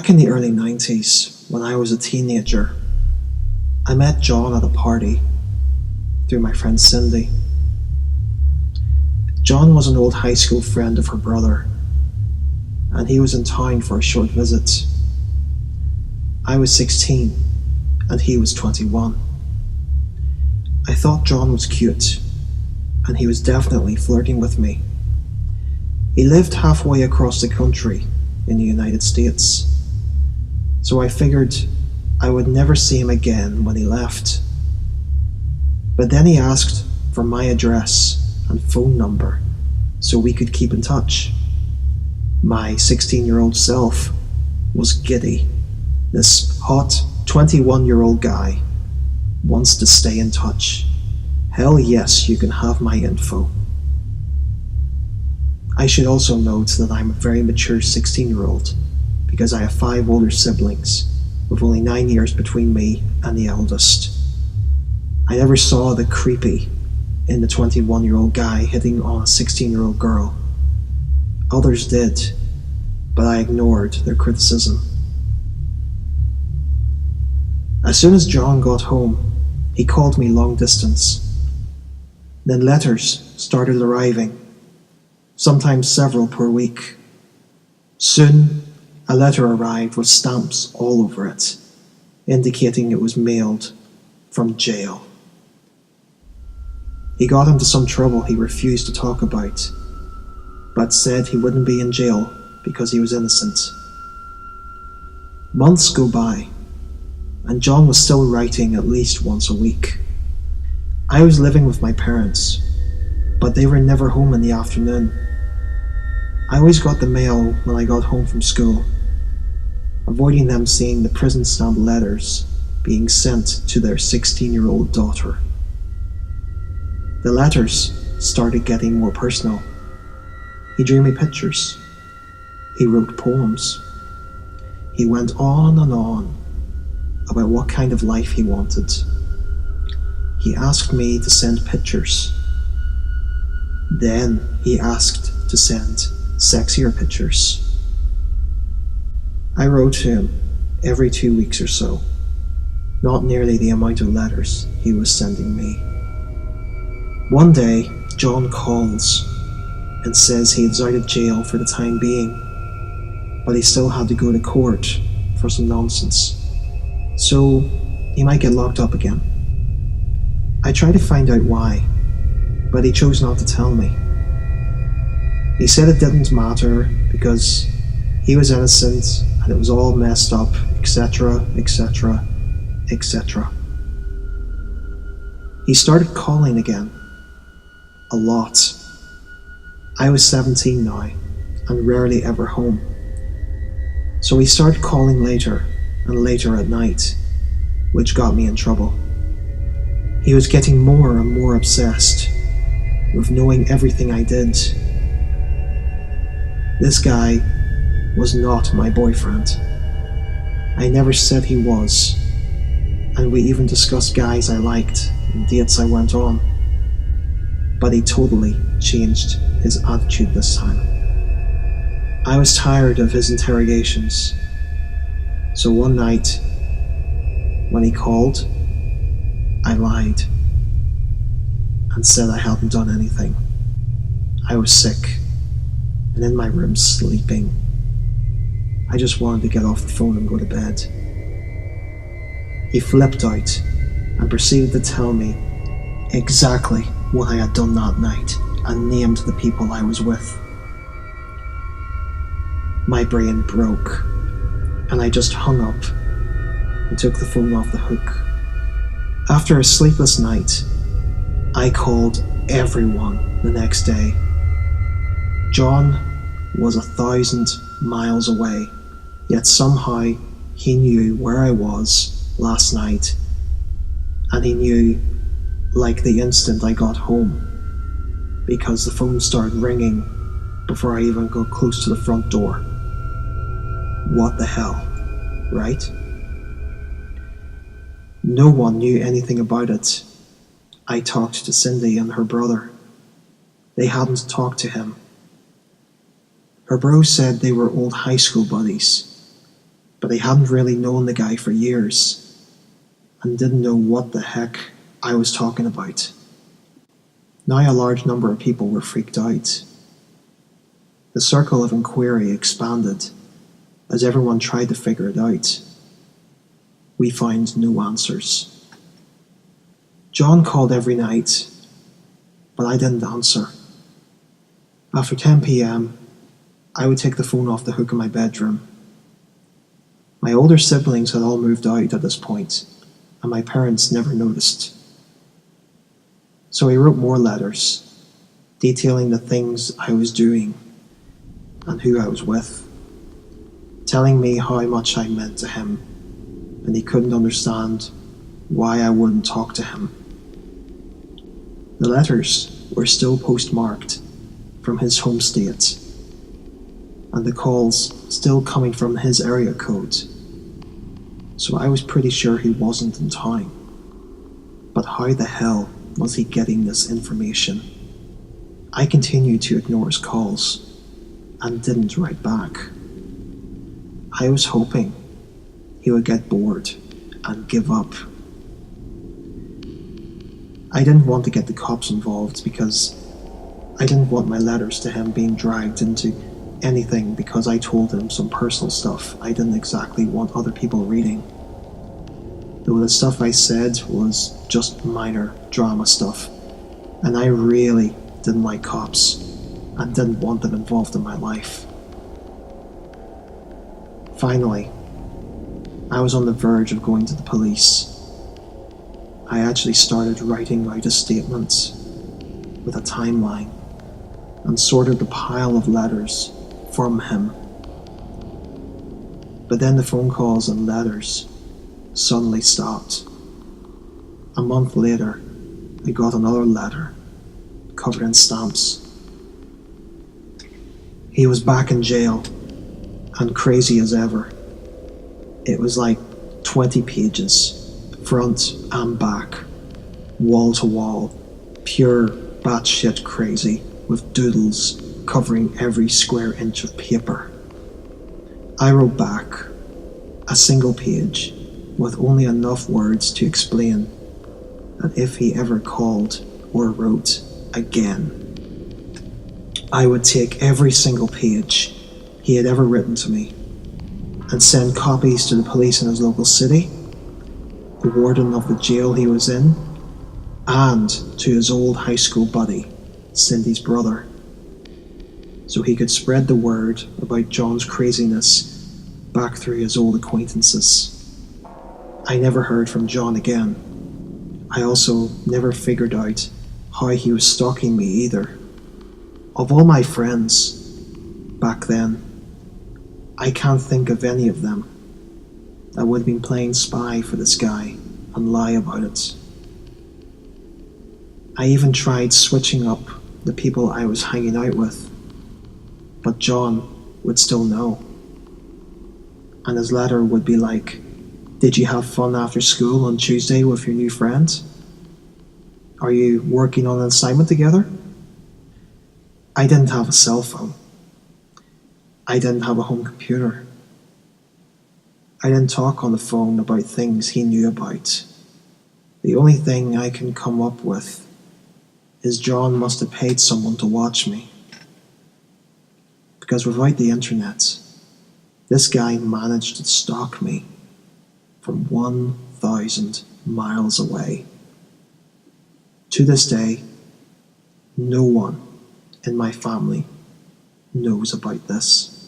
Back in the early 90s, when I was a teenager, I met John at a party through my friend Cindy. John was an old high school friend of her brother, and he was in town for a short visit. I was 16, and he was 21. I thought John was cute, and he was definitely flirting with me. He lived halfway across the country in the United States, so I figured I would never see him again when he left. But then he asked for my address and phone number so we could keep in touch. My 16-year-old self was giddy. This hot 21-year-old guy wants to stay in touch. Hell yes, you can have my info. I should also note that I'm a very mature 16-year-old because I have 5 older siblings, with only 9 years between me and the eldest. I never saw the creepy in the 21-year-old guy hitting on a 16-year-old girl. Others did, but I ignored their criticism. As soon as John got home, he called me long distance. Then letters started arriving, sometimes several per week. Soon, a letter arrived with stamps all over it, indicating it was mailed from jail. He got into some trouble he refused to talk about, but said he wouldn't be in jail because he was innocent. Months go by, and John was still writing at least once a week. I was living with my parents, but they were never home in the afternoon. I always got the mail when I got home from school, avoiding them seeing the prison stamp letters being sent to their 16-year-old daughter. The letters started getting more personal. He drew me pictures. He wrote poems. He went on and on about what kind of life he wanted. He asked me to send pictures. Then he asked to send sexier pictures. I wrote to him every 2 weeks or so, not nearly the amount of letters he was sending me. One day, John calls and says he's out of jail for the time being, but he still had to go to court for some nonsense, so he might get locked up again. I tried to find out why, but he chose not to tell me. He said it didn't matter because he was innocent and it was all messed up, etc., etc., etc. He started calling again. A lot. I was 17 now, and rarely ever home. So he started calling later and later at night, which got me in trouble. He was getting more and more obsessed with knowing everything I did. This guy was not my boyfriend. I never said he was, and we even discussed guys I liked and dates I went on. But he totally changed his attitude this time. I was tired of his interrogations, so one night, when he called, I lied and said I hadn't done anything. I was sick and in my room sleeping. I just wanted to get off the phone and go to bed. He flipped out and proceeded to tell me exactly what I had done that night and named the people I was with. My brain broke, and I just hung up and took the phone off the hook. After a sleepless night, I called everyone the next day. John was 1,000 miles away, yet somehow he knew where I was last night, and he knew like the instant I got home, because the phone started ringing before I even got close to the front door. What the hell, right? No one knew anything about it. I talked to Cindy and her brother. They hadn't talked to him. Her bro said they were old high school buddies. but I hadn't really known the guy for years and didn't know what the heck I was talking about. Now a large number of people were freaked out. The circle of inquiry expanded as everyone tried to figure it out. We found no answers. John called every night, but I didn't answer. After 10 p.m., I would take the phone off the hook in my bedroom. My older siblings had all moved out at this point, and my parents never noticed. So I wrote more letters, detailing the things I was doing and who I was with, telling me how much I meant to him, and he couldn't understand why I wouldn't talk to him. The letters were still postmarked from his home state, and the calls still coming from his area code, so I was pretty sure he wasn't in town. But how the hell was he getting this information? I continued to ignore his calls and didn't write back. I was hoping he would get bored and give up. I didn't want to get the cops involved because I didn't want my letters to him being dragged into anything because I told him some personal stuff I didn't exactly want other people reading. Though the stuff I said was just minor drama stuff, and I really didn't like cops and didn't want them involved in my life. Finally, I was on the verge of going to the police. I actually started writing out a statement with a timeline and sorted the pile of letters from him. But then the phone calls and letters suddenly stopped. A month later, I got another letter covered in stamps. He was back in jail and crazy as ever. It was like 20 pages, front and back, wall to wall, pure batshit crazy with doodles covering every square inch of paper. I wrote back a single page with only enough words to explain that if he ever called or wrote again, I would take every single page he had ever written to me and send copies to the police in his local city, the warden of the jail he was in, and to his old high school buddy, Cindy's brother, so he could spread the word about John's craziness back through his old acquaintances. I never heard from John again. I also never figured out how he was stalking me either. Of all my friends back then, I can't think of any of them that would have been playing spy for this guy and lie about it. I even tried switching up the people I was hanging out with, but John would still know. And his letter would be like, "Did you have fun after school on Tuesday with your new friend? Are you working on an assignment together?" I didn't have a cell phone. I didn't have a home computer. I didn't talk on the phone about things he knew about. The only thing I can come up with is John must have paid someone to watch me. Because without the internet, this guy managed to stalk me from 1,000 miles away. To this day, no one in my family knows about this.